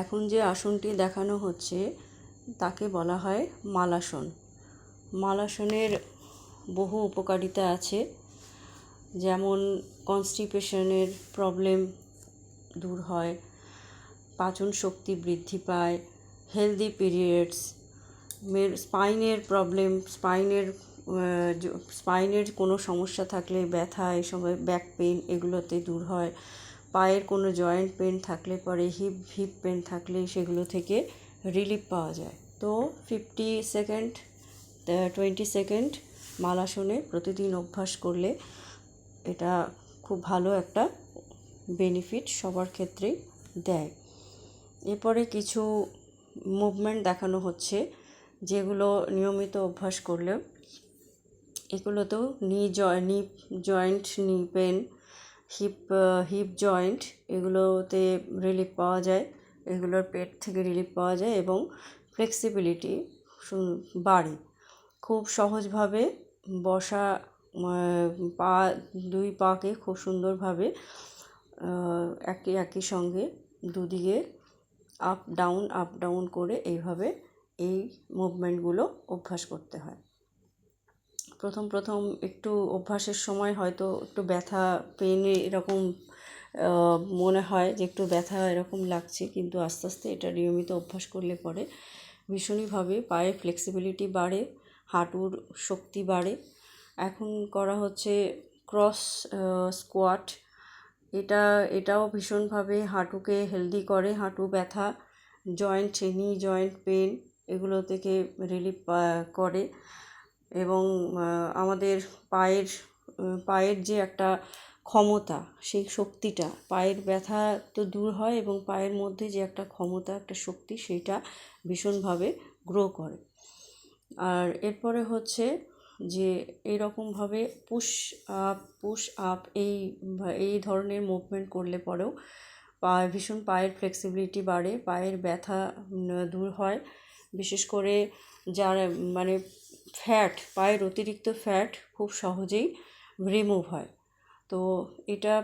এখন যে আসনটি দেখানো হচ্ছে তাকে বলা হয় মালাসন। মালাসনের বহু উপকারিতা আছে, যেমন কনস্টিপেশনের প্রবলেম দূর হয়, পাচন শক্তি বৃদ্ধি পায়, হেলদি পিরিয়ডস, স্পাইনের প্রবলেম, স্পাইনের কোনো সমস্যা থাকলে ব্যথা, এই সময় ব্যাক পেন এগুলোতে দূর হয়। পায়ের কোনো জয়েন্ট পেন থাকলে পরে হিপ পেন থাকলে সেগুলো থেকে রিলিফ পাওয়া যায়। তো 50 সেকেন্ড 20 সেকেন্ড মালাসনে প্রতিদিন অভ্যাস করলে এটা খুব ভালো একটা বেনিফিট সবার ক্ষেত্রেই দেয়। এরপরে কিছু মুভমেন্ট দেখানো হচ্ছে যেগুলো নিয়মিত অভ্যাস করলে এগুলোতেও knee joint, knee pain, hip joint এগুলোতে রিলিফ পাওয়া যায়, এগুলোর পেট থেকে রিলিফ পাওয়া যায় এবং ফ্লেক্সিবিলিটি বাড়ে। খুব সহজভাবে বসা, পা দুই পাকে খুব সুন্দরভাবে একই সঙ্গে দুদিকে আপ ডাউন করে এইভাবে এই মুভমেন্টগুলো অভ্যাস করতে হয়। প্রথম একটু অভ্যাসের সময় হয়তো একটু ব্যথা, পেনে এরকম মনে হয় যে একটু ব্যথা এরকম লাগছে, কিন্তু আস্তে আস্তে এটা নিয়মিত অভ্যাস করলে পরে ভীষণইভাবে পায়ের ফ্লেক্সিবিলিটি বাড়ে, হাঁটুর শক্তি বাড়ে। এখন করা হচ্ছে ক্রস স্কোয়াট। এটাও ভীষণভাবে হাঁটুকে হেলদি করে, হাঁটু ব্যথা, নি জয়েন্ট পেন এগুলো থেকে রিলিফ করে এবং আমাদের পায়ের যে একটা ক্ষমতা, সেই শক্তিটা, পায়ের ব্যথা তো দূর হয় এবং পায়ের মধ্যে যে একটা ক্ষমতা, একটা শক্তি, সেইটা ভীষণভাবে গ্রো করে। আর এরপরে হচ্ছে যে এইরকমভাবে পুশ আপ এই ধরনের মুভমেন্ট করলে পরেও পায়ের ফ্লেক্সিবিলিটি বাড়ে, পায়ের ব্যথা দূর হয়। বিশেষ করে যারা পায়ের অতিরিক্ত ফ্যাট খুব সহজেই রিমুভ হয়। তো এটা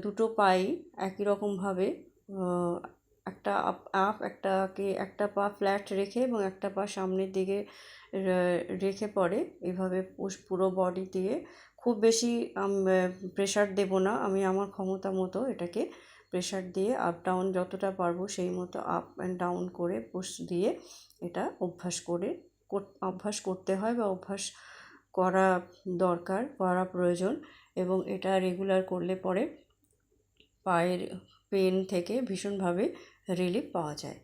দুটো পাই একই রকমভাবে একটা একটা পা ফ্ল্যাট রেখে এবং একটা পা সামনের দিকে রেখে পরে এভাবে পুরো বডি দিয়ে খুব বেশি প্রেশার দেব না, আমি আমার ক্ষমতা মতো এটাকে প্রেশার দিয়ে আপ ডাউন যতটা পারবো সেই মতো আপ অ্যান্ড ডাউন করে পুশ দিয়ে এটা অভ্যাস করতে হয় বা অভ্যাস করা প্রয়োজন। এবং এটা রেগুলার করলে পরে পায়ের পেন থেকে ভীষণভাবে রিলিফ পাওয়া যায়।